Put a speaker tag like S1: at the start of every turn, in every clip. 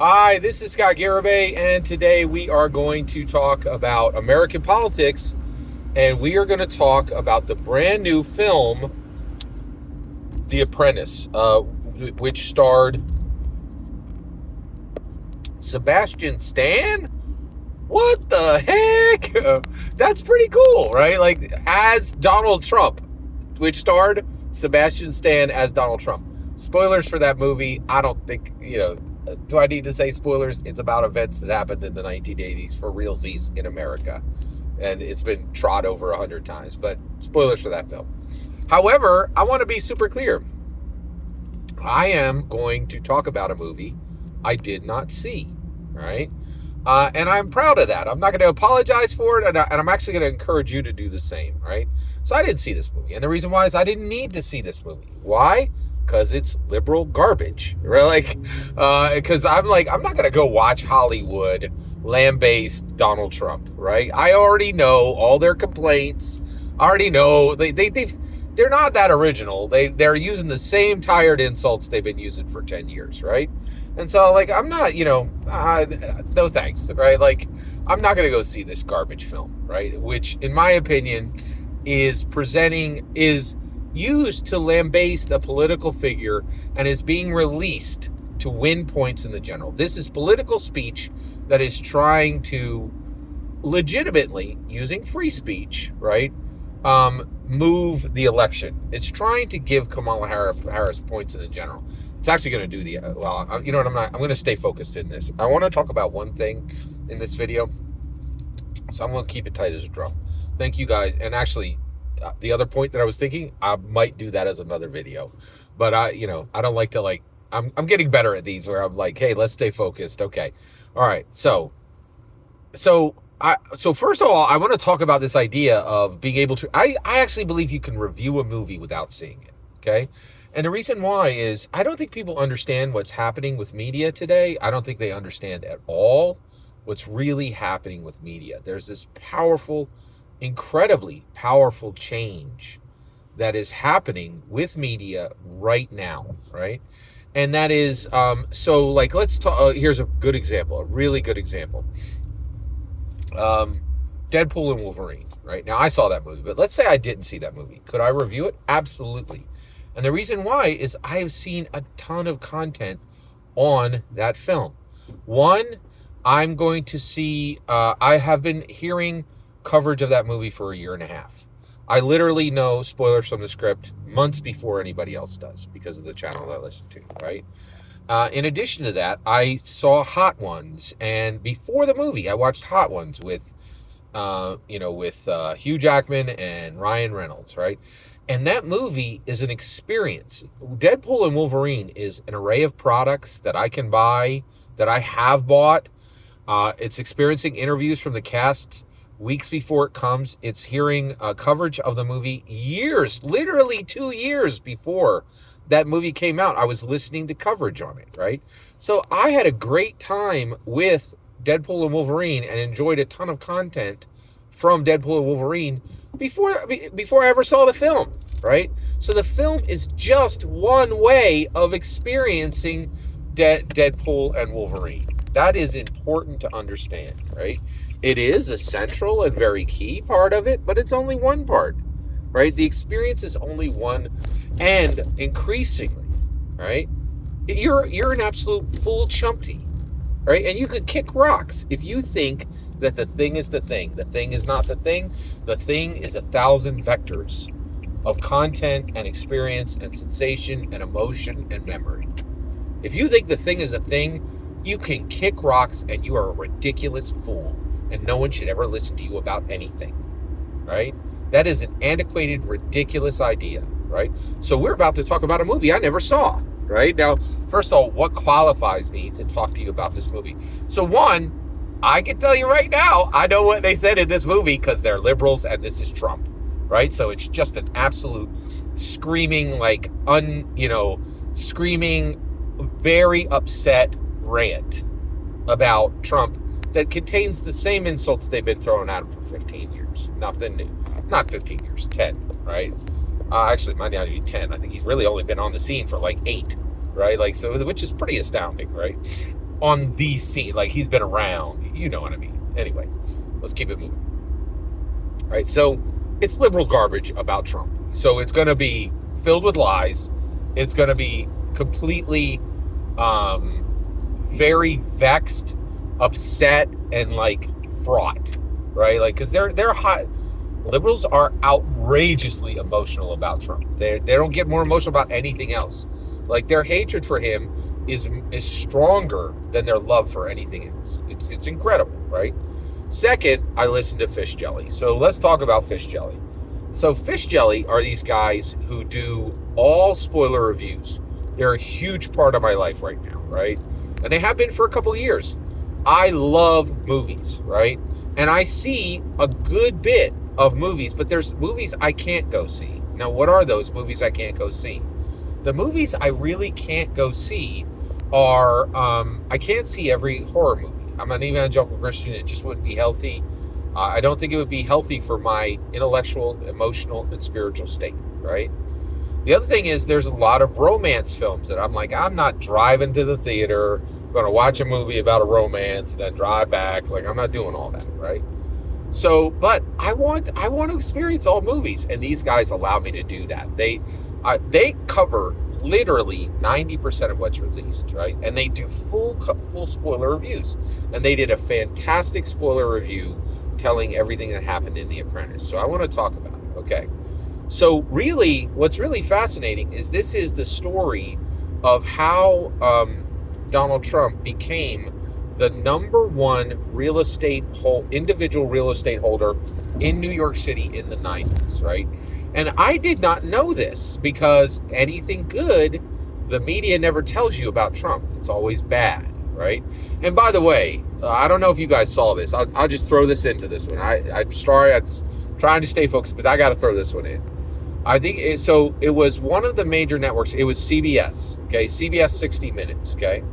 S1: Hi, this is Scott Garibay, and today we are going to talk about American politics, and we are going to talk about the brand new film, The Apprentice, which starred Sebastian Stan. What the heck? That's pretty cool, right? Like, as Donald Trump, which starred Sebastian Stan as Donald Trump. Spoilers for that movie. I don't think, do I need to say spoilers? It's about events that happened in the 1980s for realsies in America. And it's been trod over 100 times, but spoilers for that film. However, I want to be super clear. I am going to talk about a movie I did not see, right? And I'm proud of that. I'm not going to apologize for it, and I'm actually going to encourage you to do the same, right? So I didn't see this movie, and the reason why is I didn't need to see this movie. Why? Because it's liberal garbage, right? Because I'm not going to go watch Hollywood lambaste Donald Trump, right? I already know all their complaints. I already know they're not that original. They're using the same tired insults they've been using for 10 years, right? And so, I'm not, no thanks, right? I'm not going to go see this garbage film, right? Which, in my opinion, is used to lambaste a political figure and is being released to win points in the general. This is political speech that is trying to legitimately, using free speech, right, move the election. It's trying to give Kamala Harris points in the general. It's actually going to do you know what, I'm going to stay focused in this. I want to talk about one thing in this video, so I'm going to keep it tight as a drum. Thank you guys. And actually, the other point that I was thinking, I might do that as another video, but I don't like to I'm getting better at these where I'm like, hey, let's stay focused. Okay. All right. So first of all, I want to talk about this idea of being able to, I actually believe you can review a movie without seeing it. Okay. And the reason why is I don't think people understand what's happening with media today. I don't think they understand at all what's really happening with media. There's this powerful, incredibly powerful change that is happening with media right now, right? And that is, let's talk, here's a good example, a really good example. Deadpool and Wolverine, right? Now, I saw that movie, but let's say I didn't see that movie. Could I review it? Absolutely. And the reason why is I have seen a ton of content on that film. One, I'm going to see, I have been hearing coverage of that movie for a year and a half. I literally know spoilers from the script months before anybody else does because of the channel I listen to, right? In addition to that, I saw Hot Ones, and before the movie, I watched Hot Ones with Hugh Jackman and Ryan Reynolds, right? And that movie is an experience. Deadpool and Wolverine is an array of products that I can buy, that I have bought. It's experiencing interviews from the cast weeks before it comes. It's hearing coverage of the movie years, literally 2 years before that movie came out. I was listening to coverage on it, right? So I had a great time with Deadpool and Wolverine and enjoyed a ton of content from Deadpool and Wolverine before I ever saw the film, right? So the film is just one way of experiencing Deadpool and Wolverine. That is important to understand, right? It is a central and very key part of it, but it's only one part, right? The experience is only one, and increasingly, right? You're an absolute fool chumpty, right? And you could kick rocks if you think that the thing is the thing. The thing is not the thing. The thing is 1,000 vectors of content and experience and sensation and emotion and memory. If you think the thing is a thing, you can kick rocks and you are a ridiculous fool, and no one should ever listen to you about anything, right? That is an antiquated, ridiculous idea, right? So we're about to talk about a movie I never saw, right? Now, first of all, what qualifies me to talk to you about this movie? So one, I can tell you right now, I know what they said in this movie because they're liberals and this is Trump, right? So it's just an absolute screaming, screaming, very upset rant about Trump that contains the same insults they've been throwing at him for 15 years. Nothing new. Not 15 years, 10, right? Actually, it might not be 10. I think he's really only been on the scene for 8, right? So, which is pretty astounding, right? on the scene. Like, he's been around. You know what I mean. Anyway, let's keep it moving. All right, so it's liberal garbage about Trump. So it's going to be filled with lies. It's going to be completely very vexed, upset, and like fraught, right? Like, because they're hot. Liberals are outrageously emotional about Trump. They don't get more emotional about anything else. Like, their hatred for him is stronger than their love for anything else. It's incredible, right? Second, I listen to Fish Jelly. So let's talk about Fish Jelly. So Fish Jelly are these guys who do all spoiler reviews. They're a huge part of my life right now, right? And they have been for a couple of years. I love movies, right? And I see a good bit of movies, but there's movies I can't go see. Now, what are those movies I can't go see? The movies I really can't go see are, I can't see every horror movie. I'm an evangelical Christian. It just wouldn't be healthy. I don't think it would be healthy for my intellectual, emotional, and spiritual state, right? The other thing is there's a lot of romance films that I'm like, I'm not driving to the theater, going to watch a movie about a romance and then drive back. Like, I'm not doing all that, right? So, but I want to experience all movies, and these guys allow me to do that. They cover literally 90% of what's released, right? And they do full spoiler reviews. And they did a fantastic spoiler review telling everything that happened in The Apprentice. So I want to talk about it, okay? So really, what's really fascinating is this is the story of how Donald Trump became the number one individual real estate holder in New York City in the 90s, right? And I did not know this because anything good, the media never tells you about Trump. It's always bad, right? And by the way, I don't know if you guys saw this. I'll just throw this into this one. I'm sorry, I'm trying to stay focused, but I got to throw this one in. I think it was one of the major networks. It was CBS, okay? CBS 60 Minutes, okay?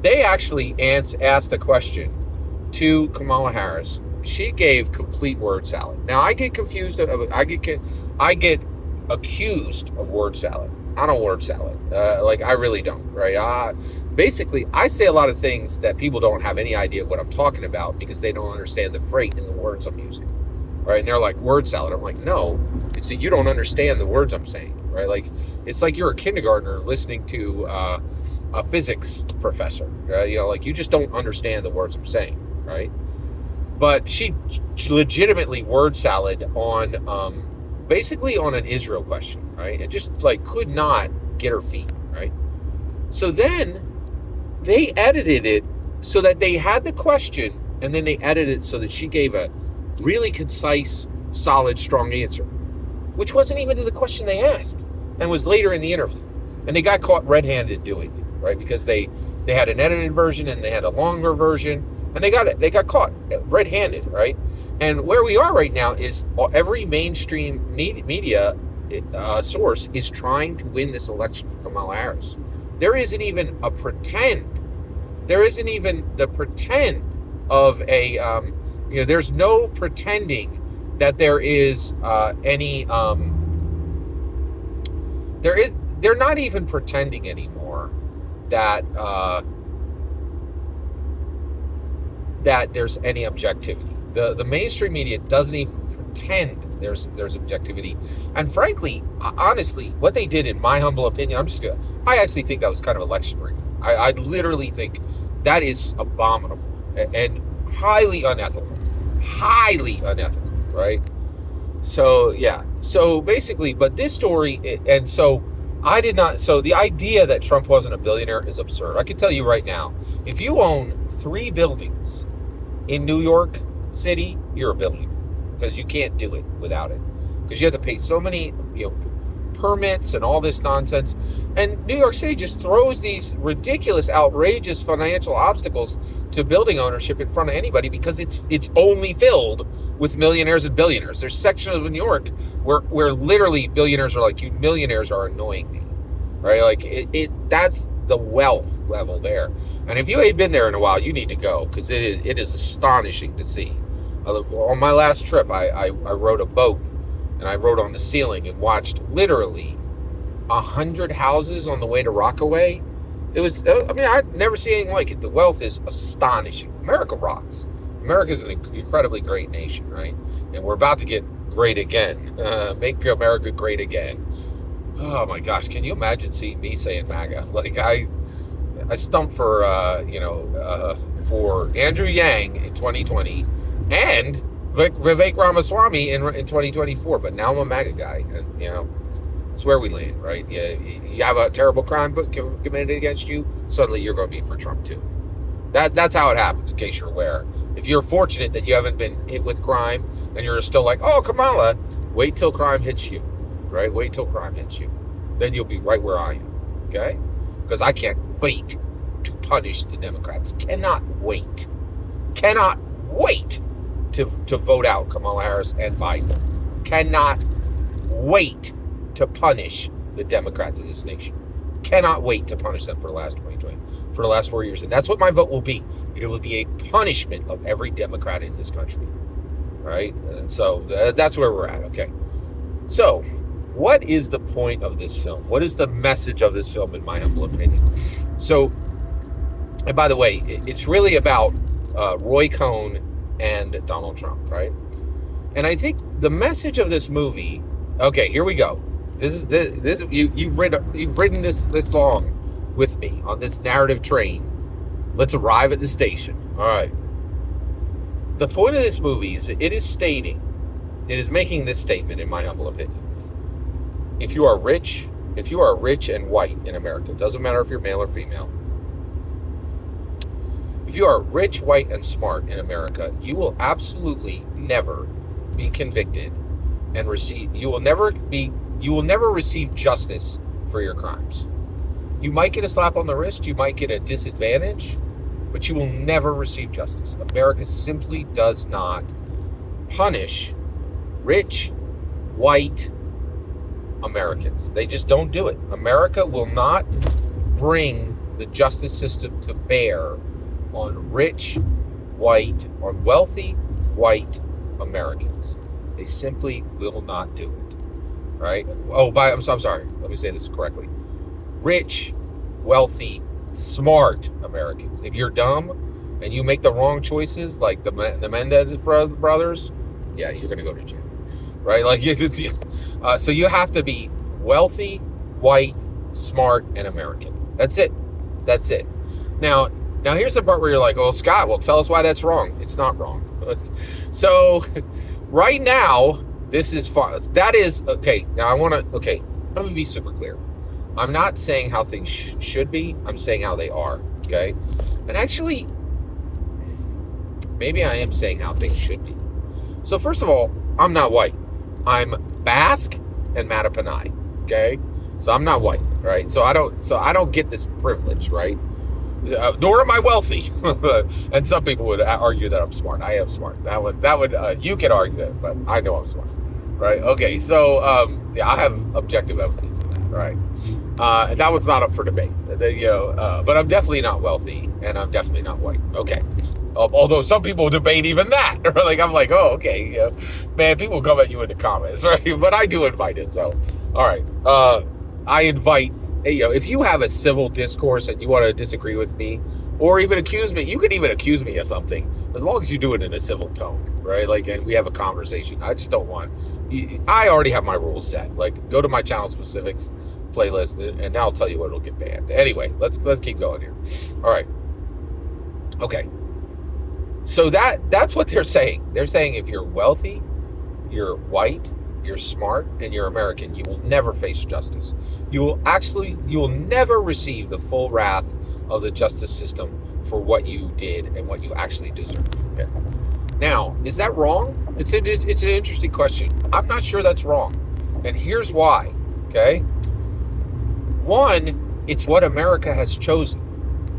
S1: They actually asked a question to Kamala Harris. She gave complete word salad. Now, I get confused. I get accused of word salad. I don't word salad. Like, I really don't, right? Basically, I say a lot of things that people don't have any idea what I'm talking about because they don't understand the freight in the words I'm using, right? And they're like, word salad. I'm like, no, it's that you don't understand the words I'm saying, right? Like, it's like you're a kindergartner listening to a physics professor, right? You know, like, you just don't understand the words I'm saying, right? But she legitimately word salad on basically on an Israel question, right? And just like could not get her feet, right? So then they edited it so that they had the question, and then they edited it so that she gave a really concise, solid, strong answer, which wasn't even to the question they asked, and was later in the interview. And they got caught red-handed doing it, right? Because they had an edited version and they had a longer version, and they got caught red-handed, right? And where we are right now is every mainstream media source is trying to win this election for Kamala Harris. There isn't even a pretend. There isn't even the pretend of a, there's no pretending that there is any, they're not even pretending anymore that, that there's any objectivity. The mainstream media doesn't even pretend there's objectivity. And frankly, honestly, what they did, in my humble opinion, I actually think that was kind of election rigging. I literally think that is abominable and highly unethical, right? So yeah, so basically, but this story, and so the idea that Trump wasn't a billionaire is absurd. I can tell you right now, if you own 3 buildings in New York City, you're a billionaire, because you can't do it without it, because you have to pay so many permits and all this nonsense. And New York City just throws these ridiculous, outrageous financial obstacles to building ownership in front of anybody, because it's only filled with millionaires and billionaires. There's sections of New York where literally billionaires are like, you millionaires are annoying me, right? Like that's the wealth level there. And if you ain't been there in a while, you need to go, because it is astonishing to see. On my last trip, I rode a boat, and I rode on the ceiling and watched literally 100 houses on the way to Rockaway. It was, I mean, I'd never seen anything like it. The wealth is astonishing. America rocks. America is an incredibly great nation, right? And we're about to get great again. Make America great again. Oh my gosh, can you imagine seeing me saying MAGA? Like I stumped for for Andrew Yang in 2020 and Vivek Ramaswamy in 2024, but now I'm a MAGA guy, and it's where we land, right? You have a terrible crime committed against you, suddenly you're going to be for Trump too. That's how it happens, in case you're aware. If you're fortunate that you haven't been hit with crime and you're still like, oh, Kamala, wait till crime hits you, right? Wait till crime hits you. Then you'll be right where I am, okay? Because I can't wait to punish the Democrats. Cannot wait to vote out Kamala Harris and Biden. Cannot wait to punish the Democrats of this nation. Cannot wait to punish them for the last 4 years. And that's what my vote will be. It will be a punishment of every Democrat in this country, right? And so that's where we're at, okay? So what is the point of this film? What is the message of this film, in my humble opinion? So, and by the way, it's really about Roy Cohn and Donald Trump, right? And I think the message of this movie, okay, here we go. You've ridden this long with me on this narrative train. Let's arrive at the station. All right. The point of this movie is it is making this statement, in my humble opinion. If you are rich and white in America, it doesn't matter if you're male or female. If you are rich, white, and smart in America, you will absolutely never be convicted and you will never receive justice for your crimes. You might get a slap on the wrist, you might get a disadvantage, but you will never receive justice. America simply does not punish rich, white Americans. They just don't do it. America will not bring the justice system to bear on on wealthy white Americans. They simply will not do it. Right? I'm sorry. Let me say this correctly. Rich, wealthy, smart Americans. If you're dumb and you make the wrong choices, like the Mendez brothers, yeah, you're going to go to jail. Right? Like, so you have to be wealthy, white, smart, and American. That's it. Now here's the part where you're like, oh, Scott, well, tell us why that's wrong. It's not wrong. So right now, this is far. That is, okay, now let me be super clear. I'm not saying how things should be. I'm saying how they are, okay? And actually, maybe I am saying how things should be. So first of all, I'm not white. I'm Basque and Matapanai, okay? So I'm not white, right? So I don't get this privilege, right? Nor am I wealthy. And some people would argue that I'm smart. I am smart. That would you could argue that, but I know I'm smart, right? Okay, so I have objective evidence of that, right? And that one's not up for debate, but I'm definitely not wealthy, and I'm definitely not white. Okay. Although some people debate even that. Like, I'm like, oh, okay, man, people come at you in the comments, right? But I do invite it. So, all right, I invite. If you have a civil discourse and you want to disagree with me, or even accuse me, you can even accuse me of something, as long as you do it in a civil tone, right? Like, and we have a conversation. I just don't want. I already have my rules set. Like, go to my channel specifics playlist, and now I'll tell you what will get banned. Anyway, let's keep going here. All right. Okay. So that's what they're saying. They're saying if you're wealthy, you're white, you're smart, and you're American, you will never face justice. You will never receive the full wrath of the justice system for what you did and what you actually deserve. Okay. Now, is that wrong? It's an interesting question. I'm not sure that's wrong. And here's why. Okay. One, it's what America has chosen.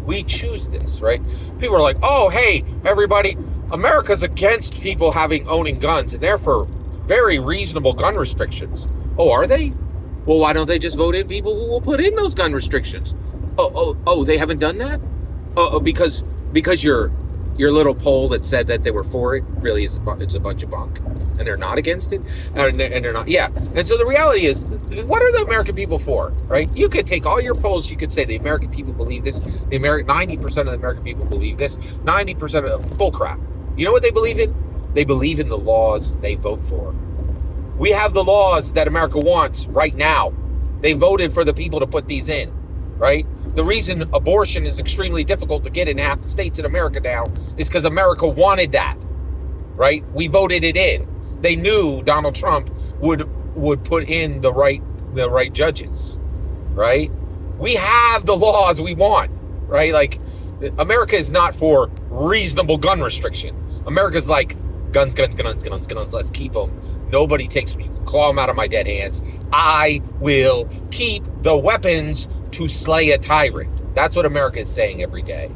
S1: We choose this, right? People are like, oh, hey, everybody, America's against people owning guns, and therefore very reasonable gun restrictions. Oh, are they? Well, why don't they just vote in people who will put in those gun restrictions? Oh, they haven't done that? Because you're your little poll that said that they were for it really is it's a bunch of bunk, and they're not against it, and they're not. Yeah, and so the reality is, what are the American people for, right? You could take all your polls, you could say the American people believe this, 90% of the American people believe this, 90% of bullcrap. You know what they believe in? They believe in the laws they vote for. We have the laws that America wants right now. They voted for the people to put these in, right? The reason abortion is extremely difficult to get in half the states in America now is because America wanted that, right? We voted it in. They knew Donald Trump would put in the right judges, right? We have the laws we want, right? Like, America is not for reasonable gun restriction. America's like, guns, let's keep them. Nobody takes them. You can claw them out of my dead hands. I will keep the weapons to slay a tyrant. That's what America is saying every day.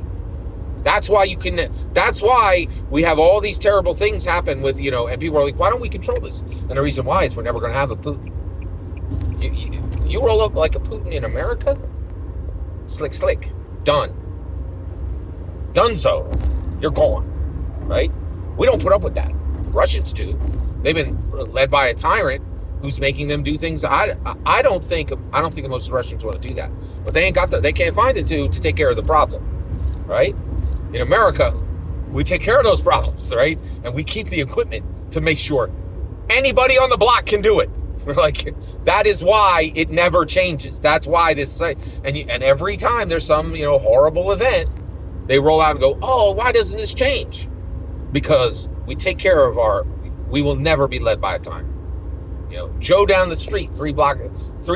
S1: That's why we have all these terrible things happen with, and people are like, why don't we control this? And the reason why is we're never going to have a Putin. You roll up like a Putin in America? Slick. Done. Donezo. You're gone. Right? We don't put up with that. Russians do. They've been led by a tyrant who's making them do things. I don't think most Russians want to do that, but they can't find it to take care of the problem, right? In America, we take care of those problems, right? And we keep the equipment to make sure anybody on the block can do it. We're like, that is why it never changes. That's why and every time there's some horrible event, they roll out and go, oh, why doesn't this change? Because we take care of we will never be led by a tyrant. Joe down the street, 3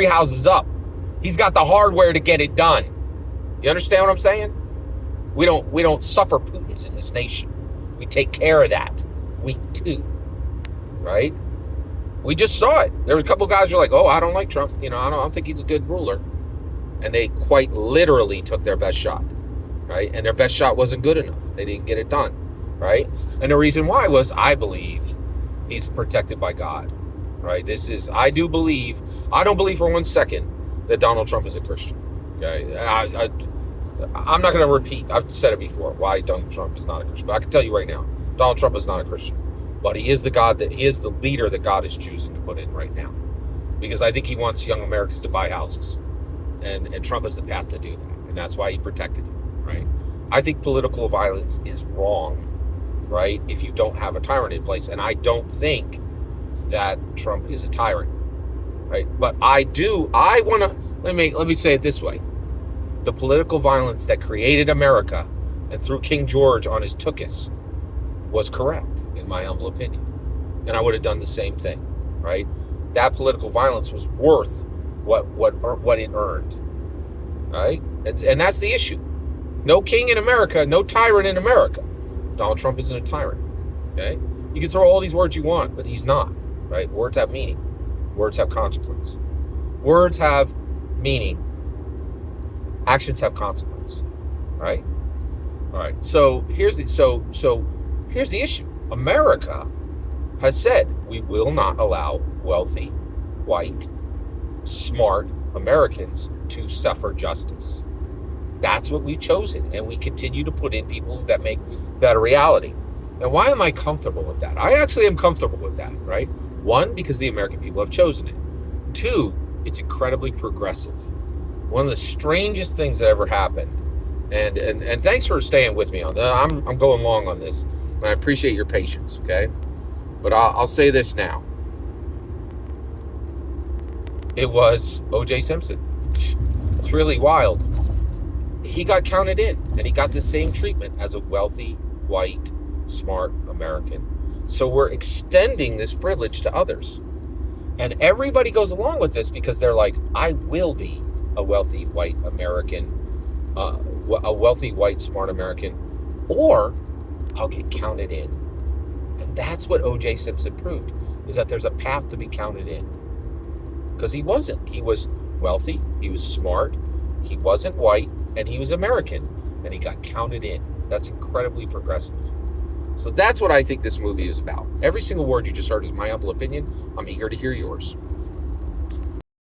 S1: houses up, he's got the hardware to get it done. You understand what I'm saying? We don't suffer Putins in this nation. We take care of that. We do, right? We just saw it. There was a couple of guys who were like, oh, I don't like Trump. I don't think he's a good ruler. And they quite literally took their best shot, right? And their best shot wasn't good enough. They didn't get it done, right? And the reason why was, I believe he's protected by God, right? I don't believe for 1 second that Donald Trump is a Christian, okay? I'm not going to repeat, I've said it before, why Donald Trump is not a Christian. But I can tell you right now, Donald Trump is not a Christian. But he is the leader that God is choosing to put in right now. Because I think he wants young Americans to buy houses. And Trump is the path to do that. And that's why he protected him, right? I think political violence is wrong, right, if you don't have a tyrant in place. And I don't think that Trump is a tyrant, right? But let me say it this way. The political violence that created America and threw King George on his tuchus was correct, in my humble opinion. And I would have done the same thing, right? That political violence was worth what it earned, right? And that's the issue. No king in America, no tyrant in America. Donald Trump isn't a tyrant, okay? You can throw all these words you want, but he's not, right? Words have meaning. Words have consequence. Words have meaning. Actions have consequence, right? All right. So here's the issue. America has said we will not allow wealthy, white, smart Americans to suffer justice. That's what we've chosen, and we continue to put in people that make that a reality. Now, why am I comfortable with that? I actually am comfortable with that, right? 1, because the American people have chosen it. 2, it's incredibly progressive. One of the strangest things that ever happened, and thanks for staying with me on that. I'm going long on this, and I appreciate your patience, okay? But I'll say this now. It was O.J. Simpson. It's really wild. He got counted in, and he got the same treatment as a wealthy, white, smart American. So we're extending this privilege to others. And everybody goes along with this because they're like, I will be a wealthy, white American, a wealthy, white, smart American, or I'll get counted in. And that's what O.J. Simpson proved, is that there's a path to be counted in. Because he wasn't. He was wealthy, he was smart, he wasn't white, and he was American, and he got counted in. That's incredibly progressive. So that's what I think this movie is about. Every single word you just heard is my humble opinion. I'm eager to hear yours.